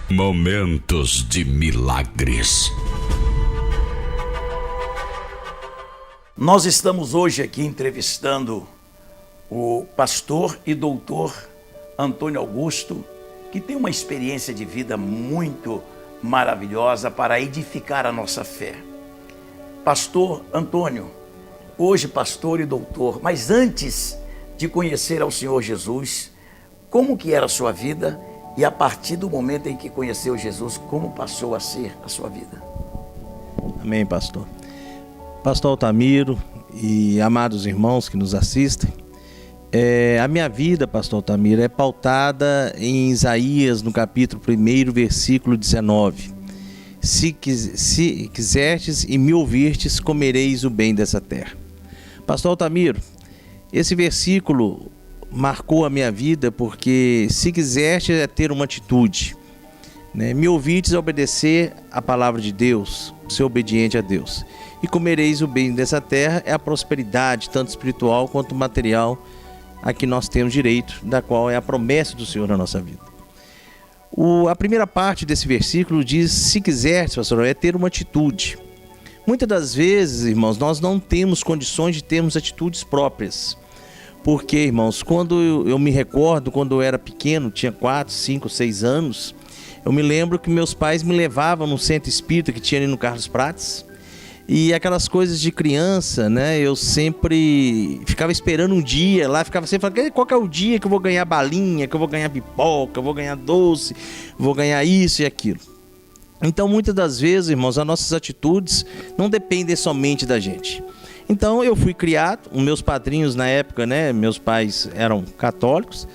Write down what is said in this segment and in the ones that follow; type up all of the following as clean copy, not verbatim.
Momentos de milagres. Nós estamos hoje aqui entrevistando o pastor e doutor Antônio Augusto, que tem uma experiência de vida muito maravilhosa para edificar a nossa fé. Pastor Antônio, hoje pastor e doutor, mas antes de conhecer ao Senhor Jesus, como que era a sua vida? E a partir do momento em que conheceu Jesus, como passou a ser a sua vida? Amém, pastor. Pastor Altamiro e amados irmãos que nos assistem, a minha vida, pastor Altamiro, é pautada em Isaías, no capítulo 1, versículo 19. Se quiserdes e me ouvirtes, comereis o bem dessa terra. Pastor Altamiro, esse versículo marcou a minha vida porque se quiseste é ter uma atitude, né? Me ouvirtes é obedecer a palavra de Deus, ser obediente a Deus. E comereis o bem dessa terra é a prosperidade, tanto espiritual quanto material, a que nós temos direito, da qual é a promessa do Senhor na nossa vida. A primeira parte desse versículo diz, se quiserdes, pastor, é ter uma atitude. Muitas das vezes, irmãos, nós não temos condições de termos atitudes próprias. Porque, irmãos, quando eu me recordo, quando eu era pequeno, tinha 4, 5, 6 anos, eu me lembro que meus pais me levavam num centro espírita que tinha ali no Carlos Prates, e aquelas coisas de criança, né, eu sempre ficava esperando um dia lá, ficava sempre falando, qual que é o dia que eu vou ganhar balinha, que eu vou ganhar pipoca, eu vou ganhar doce, vou ganhar isso e aquilo. Então, muitas das vezes, irmãos, as nossas atitudes não dependem somente da gente. Então eu fui criado, os meus padrinhos na época, né, meus pais eram católicos,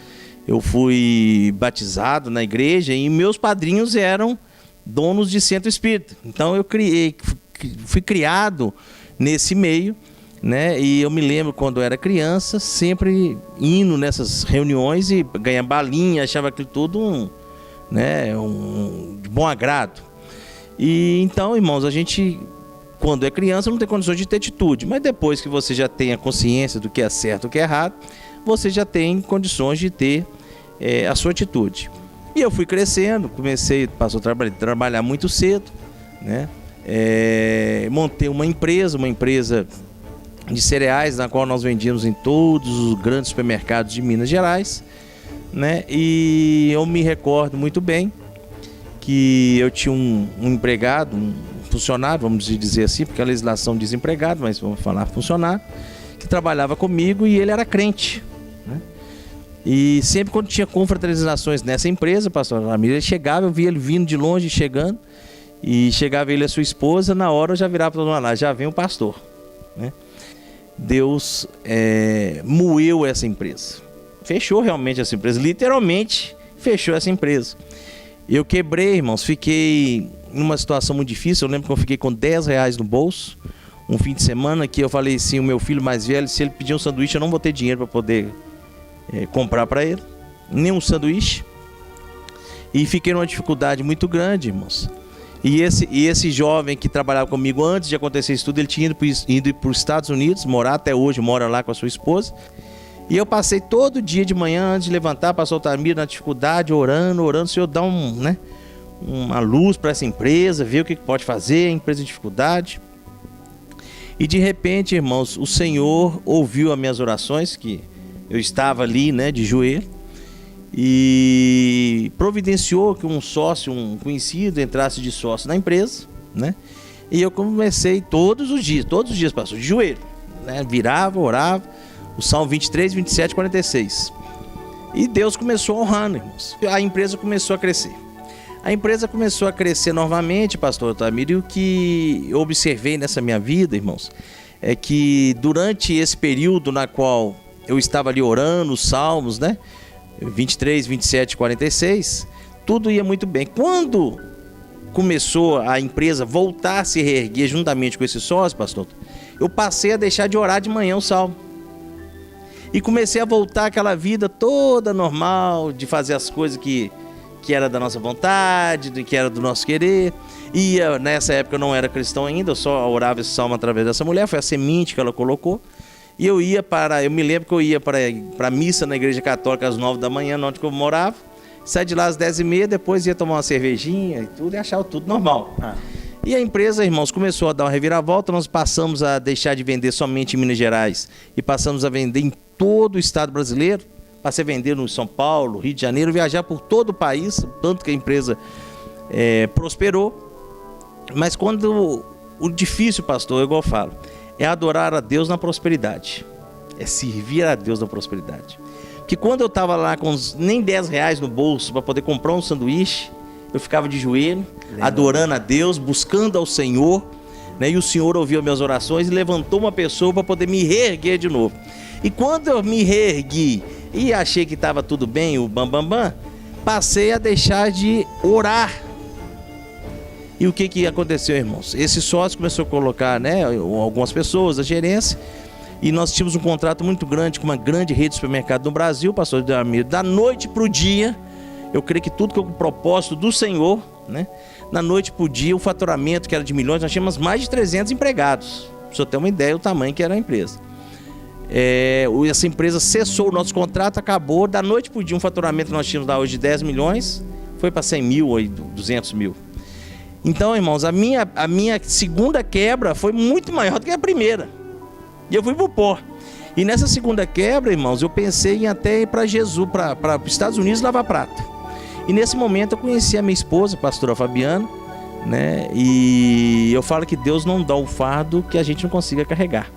eu fui batizado na igreja e meus padrinhos eram donos de centro espírita. Então eu fui criado nesse meio, né, e eu me lembro quando eu era criança, sempre indo nessas reuniões e ganhar balinha, achava aquilo tudo de bom agrado. E então, irmãos, a gente, quando é criança, não tem condições de ter atitude, mas depois que você já tem a consciência do que é certo e do que é errado, você já tem condições de ter a sua atitude. E eu fui crescendo, comecei a trabalhar muito cedo, né? Montei uma empresa de cereais, na qual nós vendíamos em todos os grandes supermercados de Minas Gerais, né? E eu me recordo muito bem que eu tinha um empregado, funcionário, vamos dizer assim, porque a legislação diz empregado, mas vamos falar funcionário, que trabalhava comigo e ele era crente, né? E sempre quando tinha confraternizações nessa empresa, pastor Ramiro, ele chegava, eu via ele vindo de longe, chegando, e chegava ele e a sua esposa, na hora eu já virava para lá, já vem o pastor, né? Deus moeu essa empresa, fechou realmente essa empresa, literalmente fechou essa empresa. Eu quebrei, irmãos, fiquei numa situação muito difícil. Eu lembro que eu fiquei com R$10 no bolso, um fim de semana, que eu falei assim, o meu filho mais velho, se ele pedir um sanduíche, eu não vou ter dinheiro para poder comprar para ele, nem um sanduíche. E fiquei numa dificuldade muito grande, irmãos. E esse jovem que trabalhava comigo antes de acontecer isso tudo, ele tinha ido para os Estados Unidos, morar até hoje, mora lá com a sua esposa. E eu passei todo dia de manhã, antes de levantar, pastor Altamiro, na dificuldade, orando, o Senhor dá uma luz para essa empresa, ver o que pode fazer, a empresa em dificuldade. E de repente, irmãos, o Senhor ouviu as minhas orações, que eu estava ali, né, de joelho, e providenciou que um sócio, um conhecido, entrasse de sócio na empresa, né? E eu comecei todos os dias, pastor, de joelho, né? Virava, orava, o Salmo 23, 27, 46. E Deus começou honrando, irmãos. A empresa começou a crescer. A empresa começou a crescer novamente, pastor Altamiro, e o que eu observei nessa minha vida, irmãos, é que durante esse período na qual eu estava ali orando, os salmos, né, 23, 27, 46, tudo ia muito bem. Quando começou a empresa voltar a se reerguer juntamente com esse sócio, pastor, eu passei a deixar de orar de manhã o salmo. E comecei a voltar àquela vida toda normal, de fazer as coisas que era da nossa vontade, que era do nosso querer. E nessa época eu não era cristão ainda, eu só orava esse salmo através dessa mulher, foi a semente que ela colocou. E eu me lembro que eu ia para a missa na igreja católica às 9 da manhã, onde eu morava, Sai de lá às 10h30, depois ia tomar uma cervejinha e tudo, e achava tudo normal. E a empresa, irmãos, começou a dar uma reviravolta. Nós passamos a deixar de vender somente em Minas Gerais e passamos a vender em todo o estado brasileiro. Passei a vender no São Paulo, Rio de Janeiro, viajar por todo o país, tanto que a empresa prosperou. Mas quando o difícil, pastor, igual eu falo, é adorar a Deus na prosperidade, é servir a Deus na prosperidade. Porque quando eu estava lá com nem R$10 no bolso para poder comprar um sanduíche, eu ficava de joelho, adorando a Deus, buscando ao Senhor, né? E o Senhor ouviu minhas orações e levantou uma pessoa para poder me reerguer de novo. E quando eu me reergui e achei que estava tudo bem, o bam, passei a deixar de orar. E o que aconteceu, irmãos? Esse sócio começou a colocar, né, algumas pessoas, a gerência, e nós tínhamos um contrato muito grande com uma grande rede de supermercado no Brasil, pastor Tamiro. Da noite para o dia, eu creio que tudo que é o propósito do Senhor, né? Da noite para o dia, o faturamento que era de milhões, nós tínhamos mais de 300 empregados. Para você ter uma ideia do tamanho que era a empresa. Essa empresa cessou o nosso contrato, acabou. Da noite para o dia, um faturamento que nós tínhamos lá hoje de 10 milhões, foi para 100 mil ou 200 mil. Então, irmãos, a minha segunda quebra foi muito maior do que a primeira. E eu fui pro pó. E nessa segunda quebra, irmãos, eu pensei em até ir para Jesus, para os Estados Unidos lavar prato. E nesse momento eu conheci a minha esposa, a pastora Fabiana, né? E eu falo que Deus não dá o fardo que a gente não consiga carregar,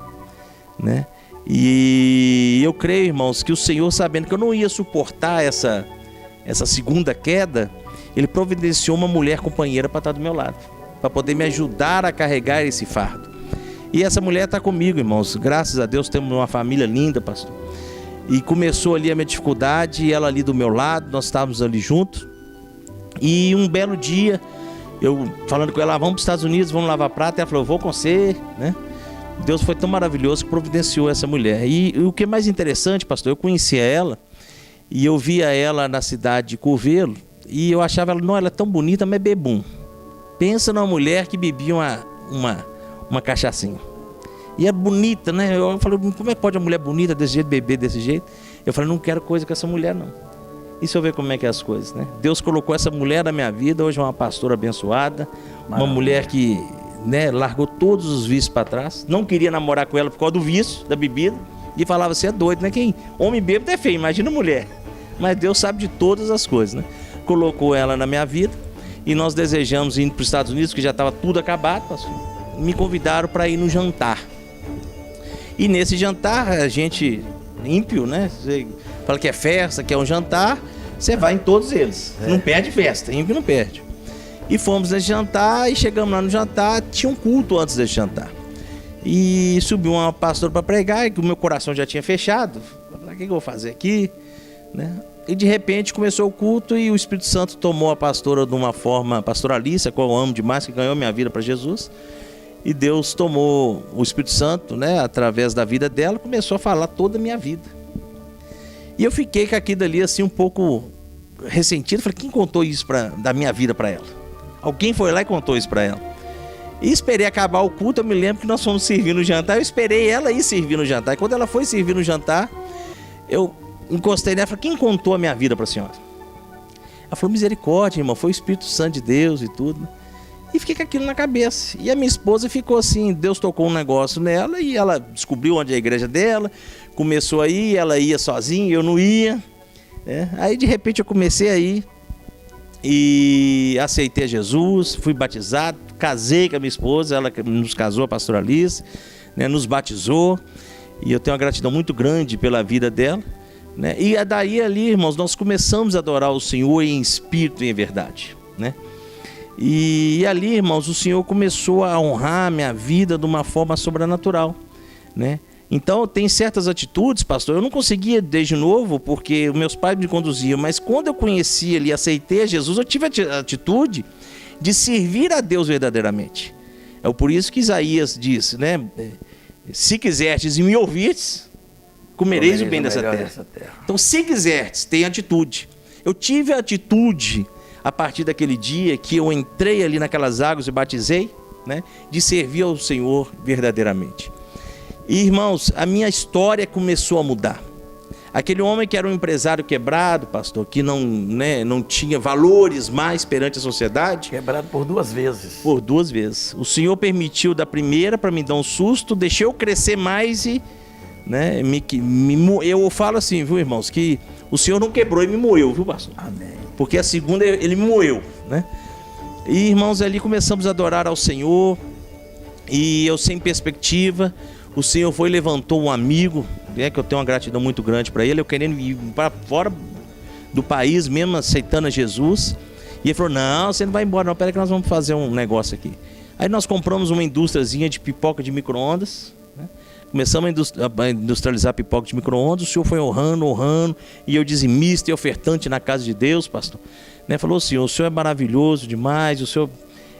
né? E eu creio, irmãos, que o Senhor, sabendo que eu não ia suportar essa segunda queda, Ele providenciou uma mulher companheira para estar do meu lado, para poder me ajudar a carregar esse fardo. E essa mulher está comigo, irmãos. Graças a Deus temos uma família linda, pastor. E começou ali a minha dificuldade, e ela ali do meu lado, nós estávamos ali juntos. E um belo dia, eu falando com ela, vamos para os Estados Unidos, vamos lavar prata. Ela falou, eu vou com você, né? Deus foi tão maravilhoso que providenciou essa mulher. E o que é mais interessante, pastor, eu conhecia ela, e eu via ela na cidade de Curvelo, e eu achava ela, não, ela é tão bonita, mas é bebum. Pensa numa mulher que bebia uma cachaçinha. E é bonita, né? Eu falei, como é que pode uma mulher bonita desse jeito, beber desse jeito? Eu falei, não quero coisa com essa mulher, não. E se eu ver como é que é as coisas, né? Deus colocou essa mulher na minha vida, hoje é uma pastora abençoada, uma mulher que, né, largou todos os vícios para trás, não queria namorar com ela por causa do vício, da bebida, e falava, você é doido, né? Quem homem bêbado é feio, imagina mulher. Mas Deus sabe de todas as coisas, né? Colocou ela na minha vida, e nós desejamos ir para os Estados Unidos, que já estava tudo acabado, pastor. Me convidaram para ir no jantar. E nesse jantar, a gente, ímpio, né? Você fala que é festa, que é um jantar, você vai em todos eles. Não perde festa, ímpio não perde. E fomos nesse jantar, e chegamos lá no jantar, tinha um culto antes desse jantar. E subiu uma pastora para pregar, e que o meu coração já tinha fechado. Eu falei, o que eu vou fazer aqui? Né? E de repente começou o culto, e o Espírito Santo tomou a pastora de uma forma, a pastora Alice, a qual eu amo demais, que ganhou minha vida para Jesus. E Deus tomou o Espírito Santo, né, através da vida dela, começou a falar toda a minha vida. E eu fiquei com aquilo ali assim um pouco ressentido. Falei, quem contou isso da minha vida para ela? Alguém foi lá e contou isso para ela. E esperei acabar o culto. Eu me lembro que nós fomos servir no jantar. Eu esperei ela ir servir no jantar. E quando ela foi servir no jantar, eu encostei nela e falei, quem contou a minha vida para a senhora? Ela falou, misericórdia, irmão, foi o Espírito Santo de Deus e tudo. E fiquei com aquilo na cabeça. E a minha esposa ficou assim, Deus tocou um negócio nela, e ela descobriu onde é a igreja dela, começou a ir, ela ia sozinha, eu não ia, né? Aí de repente eu comecei a ir, e aceitei Jesus, fui batizado, casei com a minha esposa, ela nos casou, a pastora Alice, né? Nos batizou, e eu tenho uma gratidão muito grande pela vida dela, né? E daí ali, irmãos, nós começamos a adorar o Senhor em espírito e em verdade, né? E ali, irmãos, o Senhor começou a honrar a minha vida de uma forma sobrenatural, né? Então, tem certas atitudes, pastor, eu não conseguia desde novo, porque meus pais me conduziam, mas quando eu conheci ele e aceitei a Jesus, eu tive a atitude de servir a Deus verdadeiramente. É por isso que Isaías disse, né? Se quiserdes e me ouvirdes, comereis o bem dessa terra. Então, se quiserdes, tenha atitude. Eu tive a atitude a partir daquele dia que eu entrei ali naquelas águas e batizei, né, de servir ao Senhor verdadeiramente. E, irmãos, a minha história começou a mudar. Aquele homem que era um empresário quebrado, pastor, que não tinha valores mais perante a sociedade. Quebrado por 2 vezes. Por 2 vezes. O Senhor permitiu da primeira para me dar um susto, deixou eu crescer mais e, né, eu falo assim, viu, irmãos, que o Senhor não quebrou e me moeu, viu, pastor? Amém. Porque a segunda ele me moeu, né? E, irmãos, ali começamos a adorar ao Senhor, e eu sem perspectiva, o Senhor foi e levantou um amigo, que eu tenho uma gratidão muito grande para ele, eu querendo ir para fora do país mesmo, aceitando a Jesus. E ele falou, não, você não vai embora não, pera que nós vamos fazer um negócio aqui. Aí nós compramos uma indústriazinha de pipoca de micro-ondas, né? Começamos a industrializar pipoca de micro-ondas. O Senhor foi honrando, e eu dizimista e ofertante na casa de Deus, pastor, né? Falou assim, o Senhor é maravilhoso demais, o Senhor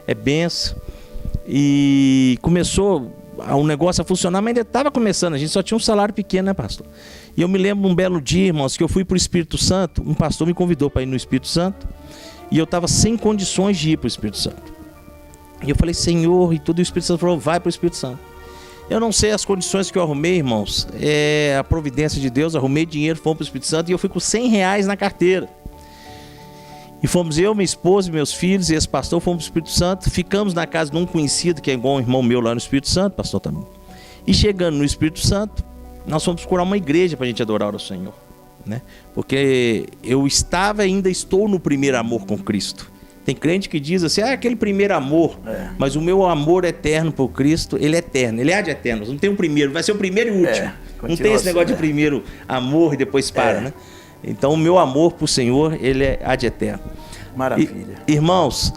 é benção. E começou um negócio a funcionar, mas ainda estava começando, a gente só tinha um salário pequeno, né, pastor? E eu me lembro um belo dia, irmãos, que eu fui para o Espírito Santo, um pastor me convidou para ir no Espírito Santo, e eu estava sem condições de ir para o Espírito Santo. E eu falei, Senhor, e tudo, o Espírito Santo falou, vai para o Espírito Santo. Eu não sei as condições que eu arrumei, irmãos, a providência de Deus, arrumei dinheiro, fomos para o Espírito Santo, e eu fui com R$100 na carteira. E fomos eu, minha esposa, meus filhos e esse pastor, fomos para o Espírito Santo, ficamos na casa de um conhecido, que é igual um irmão meu lá no Espírito Santo, pastor também. E chegando no Espírito Santo, nós fomos procurar uma igreja para a gente adorar ao Senhor, né? Porque eu estava e ainda estou no primeiro amor com Cristo. Tem crente que diz assim, aquele primeiro amor, mas o meu amor eterno por Cristo, ele é eterno, ele é de eterno, não tem um primeiro, vai ser o primeiro e o último. Não tem esse negócio de primeiro amor e depois para, né? Então o meu amor por Senhor, ele é ad eterno. Maravilha. Irmãos,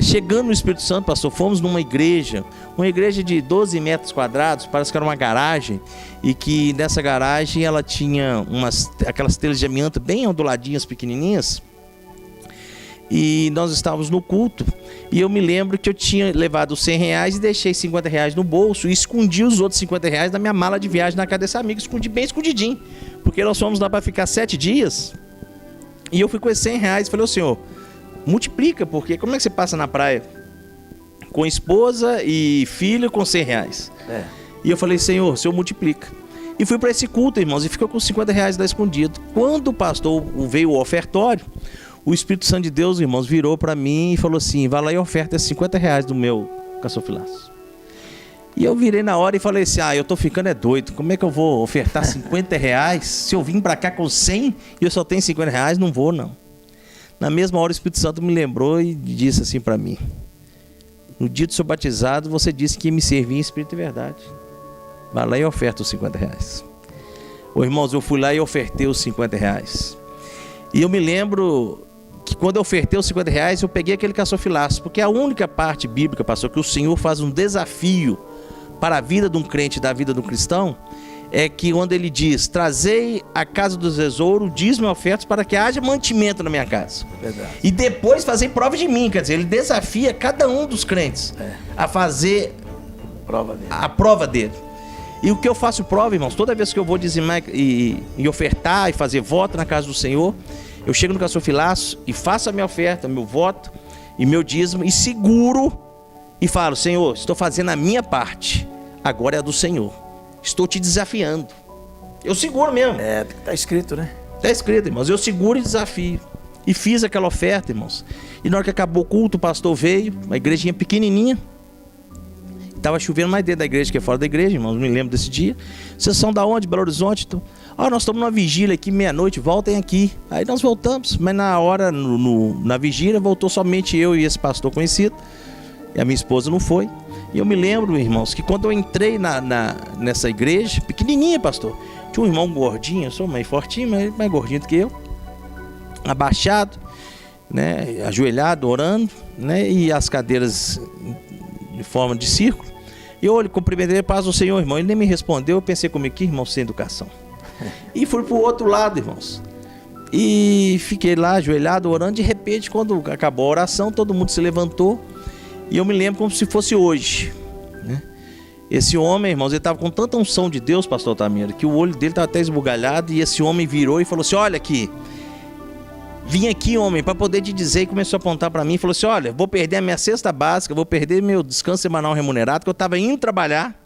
chegando no Espírito Santo, pastor, fomos numa igreja, de 12 metros quadrados, parece que era uma garagem, e que nessa garagem ela tinha aquelas telhas de amianto bem onduladinhas, pequenininhas. E nós estávamos no culto, e eu me lembro que eu tinha levado R$100 e deixei R$50 no bolso, e escondi os outros R$50 na minha mala de viagem na casa desse amigo, escondi bem escondidinho, porque nós fomos lá para ficar 7 dias, e eu fui com esses R$100 e falei, ô Senhor, multiplica, porque como é que você passa na praia com esposa e filho com R$100? E eu falei, Senhor, o Senhor multiplica. E fui para esse culto, irmãos, e ficou com R$50 lá escondido. Quando o pastor veio o ofertório, o Espírito Santo de Deus, irmãos, virou para mim e falou assim, vai lá e oferta esses R$50 do meu caçofilaço. E eu virei na hora e falei assim, eu tô ficando doido, como é que eu vou ofertar R$50 se eu vim para cá com 100 e eu só tenho R$50? Não vou, não. Na mesma hora o Espírito Santo me lembrou e disse assim para mim, no dia do seu batizado você disse que ia me servir em espírito e verdade, vai lá e oferta os R$50. Ô irmãos, eu fui lá e ofertei os R$50. E eu me lembro que quando eu ofertei os R$50, eu peguei aquele caçofilaço, porque a única parte bíblica, pastor, que o Senhor faz um desafio para a vida de um crente, da vida de um cristão, é que quando ele diz, trazei a casa do tesouro, dízimo e ofertas para que haja mantimento na minha casa. Verdade. E depois fazer prova de mim, quer dizer, ele desafia cada um dos crentes a fazer a prova dele. E o que eu faço prova, irmãos, toda vez que eu vou dizimar e ofertar e fazer voto na casa do Senhor, eu chego no caçofilaço e faço a minha oferta, meu voto e meu dízimo e seguro e falo, Senhor, estou fazendo a minha parte, agora é a do Senhor. Estou te desafiando. Eu seguro mesmo. Está escrito, né? Está escrito, irmãos. Eu seguro e desafio. E fiz aquela oferta, irmãos. E na hora que acabou o culto, o pastor veio, uma igrejinha pequenininha. Estava chovendo mais dentro da igreja que fora da igreja, irmãos. Não me lembro desse dia. Vocês são da onde? Belo Horizonte? Então, nós estamos numa vigília aqui, meia-noite, voltem aqui. Aí nós voltamos, mas na hora, na vigília, voltou somente eu e esse pastor conhecido. E a minha esposa não foi. E eu me lembro, irmãos, que quando eu entrei nessa igreja, pequenininha, pastor, tinha um irmão gordinho, eu sou meio fortinho, mas mais gordinho do que eu, abaixado, né, ajoelhado, orando, né, e as cadeiras de forma de círculo. E eu cumprimentei, paz do Senhor, irmão. Ele nem me respondeu, eu pensei comigo, que irmão sem educação. E fui pro outro lado, irmãos. E fiquei lá ajoelhado, orando. De repente, quando acabou a oração, todo mundo se levantou. E eu me lembro como se fosse hoje, né? Esse homem, irmãos, ele estava com tanta unção de Deus, pastor Altamiro, que o olho dele estava até esbugalhado. E esse homem virou e falou assim, olha aqui, vim aqui, homem, para poder te dizer. E começou a apontar para mim e falou assim, olha, vou perder a minha cesta básica, vou perder meu descanso semanal remunerado, que eu estava indo trabalhar.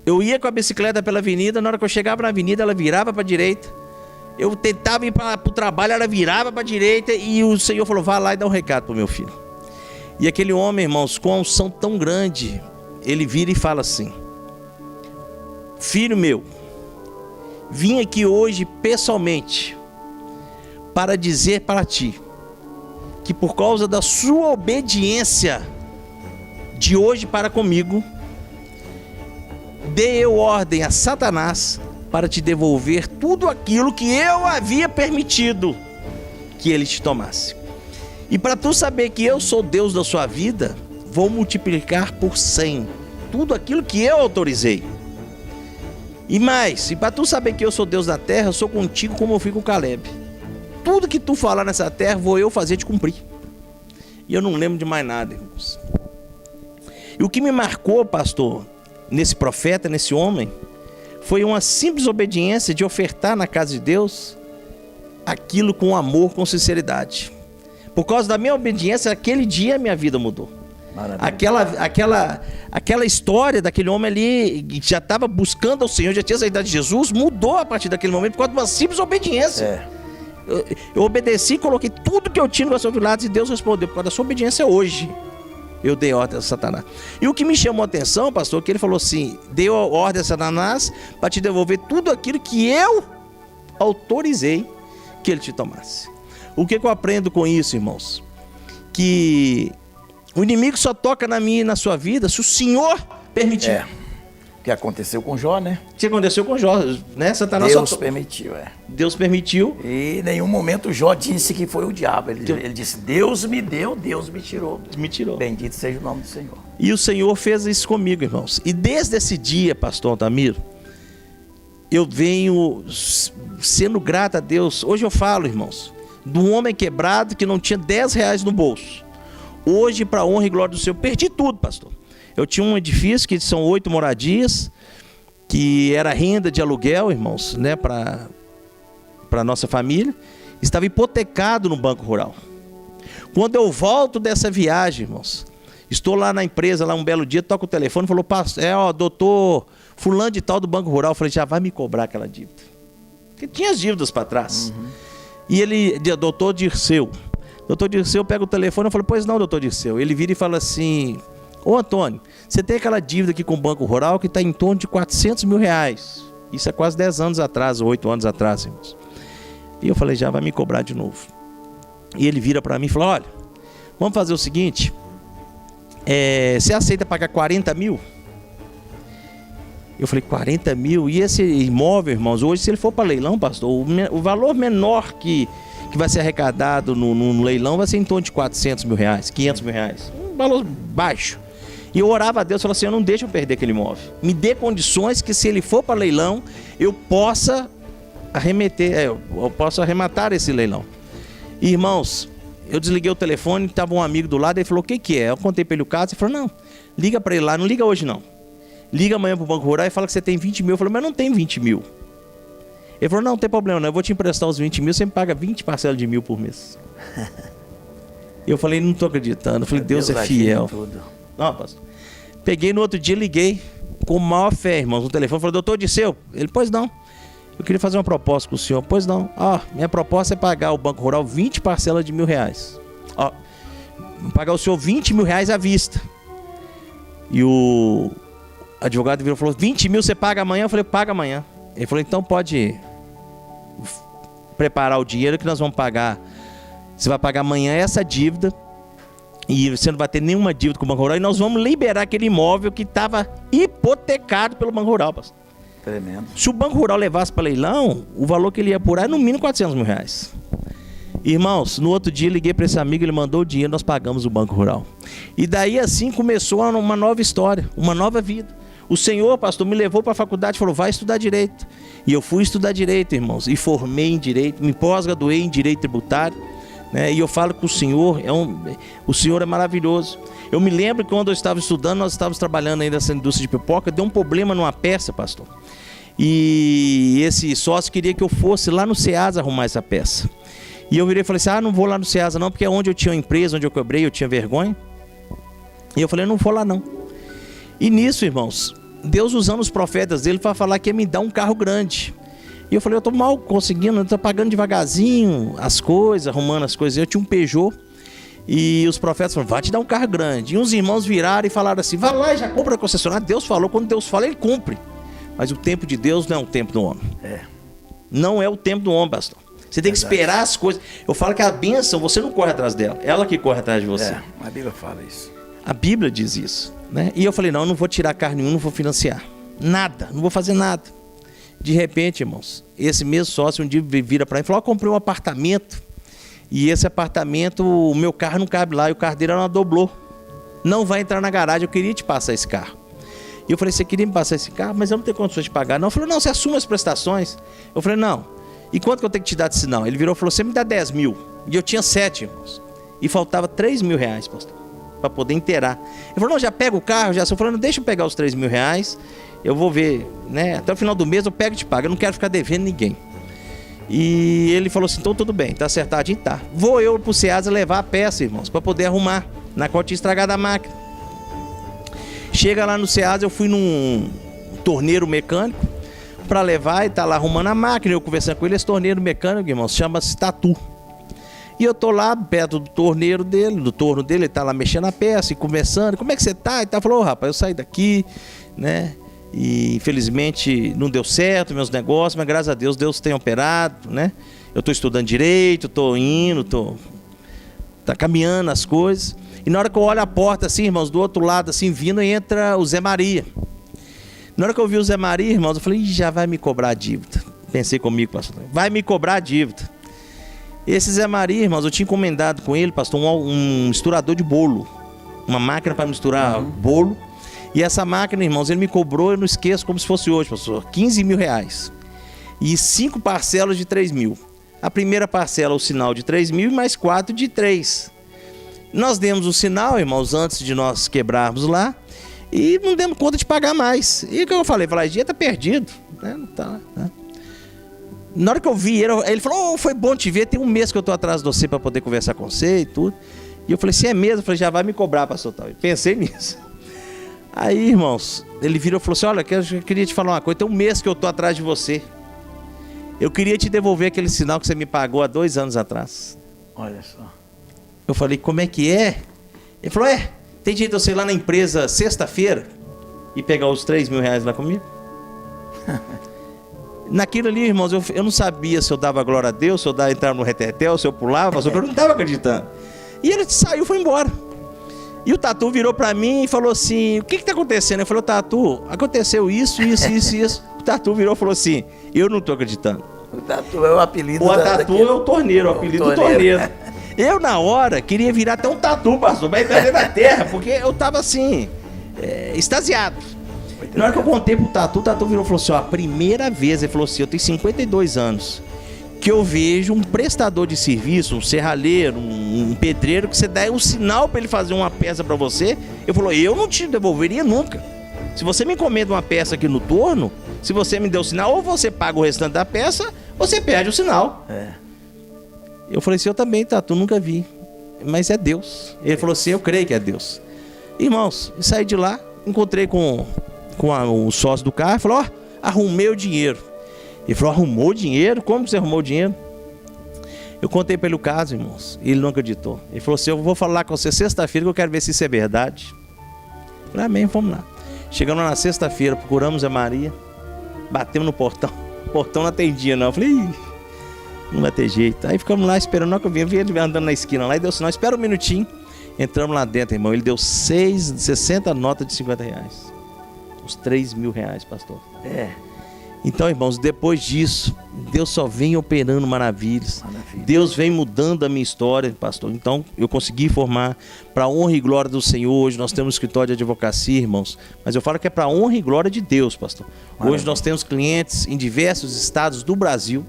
Eu ia com a bicicleta pela avenida, na hora que eu chegava na avenida, ela virava para a direita. Eu tentava ir para o trabalho, ela virava para a direita e o Senhor falou, vá lá e dá um recado para o meu filho. E aquele homem, irmãos, com a unção tão grande, ele vira e fala assim: filho meu, vim aqui hoje pessoalmente para dizer para ti que por causa da sua obediência de hoje para comigo, dei eu ordem a Satanás para te devolver tudo aquilo que eu havia permitido que ele te tomasse. E para tu saber que eu sou Deus da sua vida, vou multiplicar por 100 tudo aquilo que eu autorizei. E mais, e para tu saber que eu sou Deus da terra, eu sou contigo como eu fui com Caleb. Tudo que tu falar nessa terra, vou eu fazer te cumprir. E eu não lembro de mais nada, irmãos. E o que me marcou, pastor, nesse profeta, nesse homem, foi uma simples obediência de ofertar na casa de Deus aquilo com amor, com sinceridade. Por causa da minha obediência, aquele dia minha vida mudou. Aquela história daquele homem ali, que já estava buscando ao Senhor, já tinha aceitado Jesus, mudou a partir daquele momento por causa de uma simples obediência. Eu obedeci, coloquei tudo que eu tinha no coração de lado e Deus respondeu. Por causa da sua obediência hoje, eu dei ordem a Satanás. E o que me chamou a atenção, pastor, que ele falou assim: deu ordem a Satanás para te devolver tudo aquilo que eu autorizei que ele te tomasse. O que eu aprendo com isso, irmãos? Que o inimigo só toca na minha e na sua vida se o Senhor permitir. O que aconteceu com Jó, né? O que aconteceu com Jó, né? Satanás Deus permitiu, Deus permitiu. E em nenhum momento Jó disse que foi o diabo. Ele disse: Deus me deu, Deus me tirou. Me tirou. Bendito seja o nome do Senhor. E o Senhor fez isso comigo, irmãos. E desde esse dia, pastor Altamiro, eu venho sendo grato a Deus. Hoje eu falo, irmãos, de um homem quebrado que não tinha 10 reais no bolso. Hoje, para a honra e glória do Senhor, perdi tudo, pastor. Eu tinha um edifício que são 8 moradias, que era renda de aluguel, irmãos, né, para a nossa família. Estava hipotecado no Banco Rural. Quando eu volto dessa viagem, irmãos, estou lá na empresa, lá um belo dia, toco o telefone e falou: doutor fulano de tal do Banco Rural. Eu falei: já vai me cobrar aquela dívida. Porque tinha as dívidas para trás. E ele, doutor Dirceu, pega o telefone. Eu falei: pois não, doutor Dirceu. Ele vira e fala assim: ô Antônio, você tem aquela dívida aqui com o Banco Rural que está em torno de 400 mil reais. Isso é quase 10 anos atrás, 8 anos atrás, irmãos. E eu falei: já vai me cobrar de novo. E ele vira para mim e falou: olha, vamos fazer o seguinte, você aceita pagar 40 mil? Eu falei: 40 mil? E esse imóvel, irmãos, hoje, se ele for para leilão, pastor, o valor menor que vai ser arrecadado no leilão vai ser em torno de 400 mil reais, 500 mil reais. Um valor baixo. E eu orava a Deus, falava assim: eu não deixo eu perder aquele imóvel. Me dê condições que, se ele for para leilão, eu possa arrematar esse leilão. E, irmãos, eu desliguei o telefone, estava um amigo do lado, ele falou: o que é? Eu contei para ele o caso, ele falou: não, liga para ele lá, não liga hoje não. Liga amanhã para o Banco Rural e fala que você tem 20 mil. Eu falei: mas não tem 20 mil. Ele falou: não tem problema não, eu vou te emprestar os 20 mil, você me paga 20 parcelas de 1.000 por mês. Eu falei: não estou acreditando. Eu falei: Deus é fiel. Não, pastor. Peguei no outro dia, liguei com maior fé, irmãos, no telefone. Falei: doutor Dirceu. Ele: pois não, eu queria fazer uma proposta com o senhor. Pois não. Minha proposta é pagar o Banco Rural 20 parcelas de 1.000 reais. Pagar o senhor 20 mil reais à vista. E o advogado virou e falou: 20 mil você paga amanhã? Eu falei: paga amanhã. Ele falou: então pode preparar o dinheiro que nós vamos pagar. Você vai pagar amanhã essa dívida e você não vai ter nenhuma dívida com o Banco Rural, e nós vamos liberar aquele imóvel que estava hipotecado pelo Banco Rural, pastor. Tremendo. Se o Banco Rural levasse para leilão, o valor que ele ia apurar é no mínimo 400 mil reais. Irmãos, no outro dia liguei para esse amigo, ele mandou o dinheiro, nós pagamos o Banco Rural. E daí assim começou uma nova história, uma nova vida. O Senhor, pastor, me levou para a faculdade e falou: vai estudar Direito. E eu fui estudar Direito, irmãos, e formei em Direito, me pós-graduei em Direito Tributário, né? E eu falo que o Senhor é maravilhoso. Eu me lembro que quando eu estava estudando, nós estávamos trabalhando ainda nessa indústria de pipoca, deu um problema numa peça, pastor. E esse sócio queria que eu fosse lá no Ceasa arrumar essa peça. E eu virei e falei assim: não vou lá no Ceasa não, porque é onde eu tinha uma empresa, onde eu quebrei, eu tinha vergonha. E eu falei: não vou lá não. E nisso, irmãos, Deus usando os profetas dele para falar que ia me dar um carro grande. E eu falei, eu tô mal conseguindo, eu tô pagando devagarzinho as coisas, arrumando as coisas. Eu tinha um Peugeot e os profetas falaram, vai te dar um carro grande. E uns irmãos viraram e falaram assim, vai lá e já compra a concessionária. Deus falou, quando Deus fala, ele cumpre. Mas o tempo de Deus não é o tempo do homem. Não é o tempo do homem, pastor. Você tem que esperar as coisas. Eu falo que a bênção, você não corre atrás dela, ela que corre atrás de você. A Bíblia fala isso. A Bíblia diz isso, né? E eu falei, não vou tirar carro nenhum, não vou financiar. Nada, não vou fazer nada. De repente, irmãos, esse mesmo sócio um dia vira para mim e falou, comprei um apartamento e esse apartamento, o meu carro não cabe lá e o carro dele era uma doblô. Não vai entrar na garagem, eu queria te passar esse carro. E eu falei, você queria me passar esse carro? Mas eu não tenho condições de pagar. Não, eu falei, não, você assume as prestações. Eu falei, não. E quanto que eu tenho que te dar de sinal? Ele virou e falou, você me dá 10 mil. E eu tinha 7, irmãos. E faltava 3 mil reais, pastor, para poder inteirar. Ele falou, não, já pega o carro, já. Eu falei, não, deixa eu pegar os 3 mil reais. Eu vou ver, né? Até o final do mês eu pego e te pago. Eu não quero ficar devendo ninguém. E ele falou assim, então tudo bem, tá acertadinho, tá. Vou eu pro Ceasa levar a peça, irmãos, para poder arrumar, na qual tinha estragado a máquina. Chega lá no Ceasa, eu fui num torneiro mecânico para levar e tá lá arrumando a máquina. Eu conversando com ele, esse torneiro mecânico, irmãos, chama-se Tatu. E eu tô lá perto do torneiro dele, do torno dele, ele tá lá mexendo a peça e conversando. Como é que você tá? E tá, falou, rapaz, eu saí daqui, né? E infelizmente não deu certo meus negócios, mas graças a Deus, Deus tem operado, né? Eu tô estudando direito, tô indo, tá caminhando as coisas. E na hora que eu olho a porta assim, irmãos, do outro lado assim, vindo, entra o Zé Maria. Na hora que eu vi o Zé Maria, irmãos, eu falei, já vai me cobrar a dívida. Pensei comigo, pastor, vai me cobrar a dívida. Esse Zé Maria, irmãos, eu tinha encomendado com ele, pastor, um misturador de bolo. Uma máquina para misturar bolo. E essa máquina, irmãos, ele me cobrou, eu não esqueço, como se fosse hoje, pastor, 15 mil reais. E 5 parcelas de 3 mil. A primeira parcela, o sinal de 3 mil e mais 4 de 3. Nós demos o sinal, irmãos, antes de nós quebrarmos lá. E não demos conta de pagar mais. E o que eu falei? Falei, dinheiro tá perdido. Não tá, né? Na hora que eu vi ele falou, foi bom te ver, tem um mês que eu tô atrás de você para poder conversar com você e tudo. E eu falei, se é mesmo? Eu falei, já vai me cobrar, pastor tal. Pensei nisso. Aí, irmãos, ele virou e falou assim, olha, eu queria te falar uma coisa, tem um mês que eu tô atrás de você. Eu queria te devolver aquele sinal que você me pagou há 2 anos atrás. Olha só. Eu falei, como é que é? Ele falou, tem jeito de você ir lá na empresa sexta-feira e pegar os 3 mil reais lá comigo? Naquilo ali, irmãos, eu não sabia se eu dava glória a Deus, se eu entrava no retetel, se eu pulava, eu não estava acreditando. E ele saiu e foi embora. E o Tatu virou pra mim e falou assim, o que tá acontecendo? Eu falei, Tatu, aconteceu isso. O Tatu virou e falou assim, eu não tô acreditando. O Tatu é o apelido. O Tatu é o torneiro, o apelido do torneiro. Eu, na hora, queria virar até um tatu, pastor, pra entrar na terra, porque eu tava assim, extasiado. Na hora que eu contei pro Tatu, o Tatu virou e falou assim, ó, a primeira vez, ele falou assim, eu tenho 52 anos, que eu vejo um prestador de serviço, um serralheiro, um pedreiro, que você dá um sinal para ele fazer uma peça para você. Eu falou, eu não te devolveria nunca. Se você me encomenda uma peça aqui no torno, se você me deu o sinal, ou você paga o restante da peça, ou você perde o sinal. Eu falei assim, eu também, Tatu, nunca vi. Mas é Deus. Ele falou assim, eu creio que é Deus. Irmãos, eu saí de lá, encontrei com o sócio do carro, falou, arrumei o dinheiro. Ele falou, arrumou o dinheiro? Como você arrumou o dinheiro? Eu contei para ele o caso, irmãos, e ele não acreditou. Ele falou assim, eu vou falar com você sexta-feira que eu quero ver se isso é verdade. Eu falei, amém, vamos lá. Chegamos lá na sexta-feira, procuramos a Maria, batemos no portão, o portão não atendia não. Eu falei, não vai ter jeito. Aí ficamos lá esperando, na hora que eu vi ele andando na esquina lá e deu sinal, espera um minutinho. Entramos lá dentro, irmão, ele deu 60 notas de 50 reais. Uns 3 mil reais, pastor. Então, irmãos, depois disso, Deus só vem operando maravilhas. Deus vem mudando a minha história, pastor. Então, eu consegui formar para a honra e glória do Senhor. Hoje nós temos um escritório de advocacia, irmãos. Mas eu falo que é para a honra e glória de Deus, pastor. Hoje nós temos clientes em diversos estados do Brasil.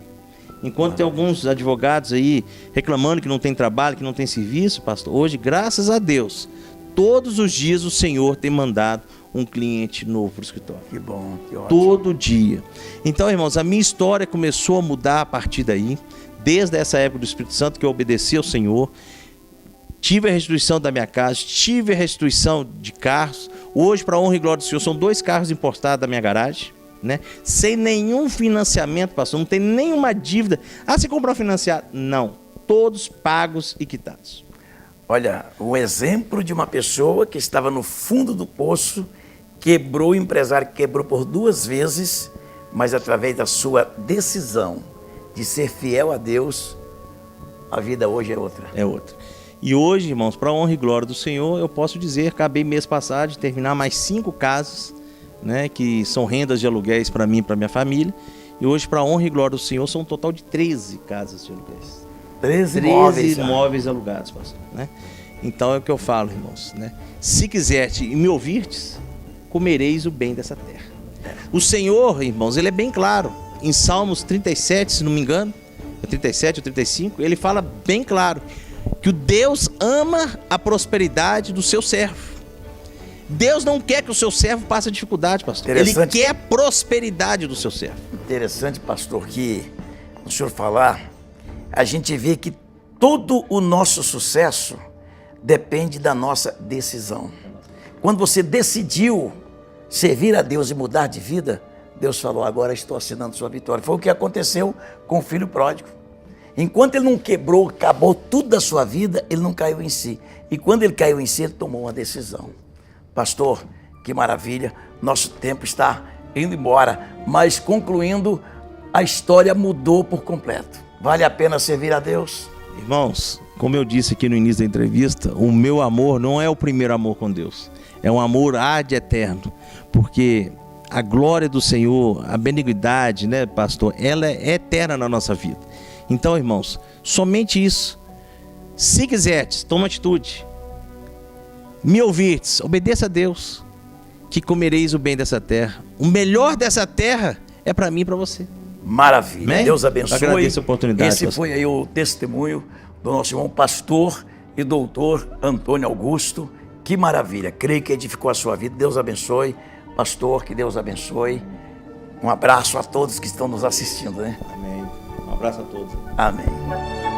Enquanto tem alguns advogados aí reclamando que não tem trabalho, que não tem serviço, pastor. Hoje, graças a Deus, todos os dias o Senhor tem mandado um cliente novo para o escritório. Que bom, que ótimo. Todo dia. Então, irmãos, a minha história começou a mudar a partir daí. Desde essa época do Espírito Santo que eu obedeci ao Senhor. Tive a restituição da minha casa, tive a restituição de carros. Hoje, para a honra e glória do Senhor, são 2 carros importados da minha garagem. né? Sem nenhum financiamento, pastor, não tem nenhuma dívida. Ah, você comprou financiado? Não, todos pagos e quitados. Olha, o exemplo de uma pessoa que estava no fundo do poço, quebrou, o empresário quebrou por 2 vezes, mas através da sua decisão de ser fiel a Deus, a vida hoje é outra. É outra. E hoje, irmãos, para a honra e glória do Senhor, eu posso dizer, acabei mês passado de terminar mais 5 casas, né, que são rendas de aluguéis para mim e para minha família. E hoje, para a honra e glória do Senhor, são um total de 13 casas de aluguéis. 13 imóveis alugados, pastor, né? Então é o que eu falo, irmãos, né? Se quiserdes e me ouvirdes, comereis o bem dessa terra. O Senhor, irmãos, ele é bem claro. Em Salmos 37, se não me engano, 37 ou 35, ele fala bem claro que o Deus ama a prosperidade do seu servo. Deus não quer que o seu servo passe dificuldade, pastor. Ele quer a prosperidade do seu servo. Interessante, pastor, que o senhor falar, a gente vê que todo o nosso sucesso depende da nossa decisão. Quando você decidiu servir a Deus e mudar de vida, Deus falou, agora estou assinando sua vitória. Foi o que aconteceu com o filho pródigo. Enquanto ele não quebrou, acabou tudo da sua vida, ele não caiu em si. E quando ele caiu em si, ele tomou uma decisão. Pastor, que maravilha, nosso tempo está indo embora, mas concluindo, a história mudou por completo. Vale a pena servir a Deus? Irmãos, como eu disse aqui no início da entrevista, o meu amor não é o primeiro amor com Deus. É um amor ad eterno, porque a glória do Senhor, a benignidade, né, pastor, ela é eterna na nossa vida. Então, irmãos, somente isso. Se quiserdes, toma atitude. Me ouvirdes, obedeça a Deus, que comereis o bem dessa terra. O melhor dessa terra é para mim e para você. Maravilha. Amém? Deus abençoe. Agradeço a oportunidade. Esse pastor. foi aí o testemunho do nosso irmão pastor e doutor Antônio Augusto. Que maravilha. Creio que edificou a sua vida. Deus abençoe. Pastor, que Deus abençoe. Um abraço a todos que estão nos assistindo, né? Amém. Um abraço a todos. Amém.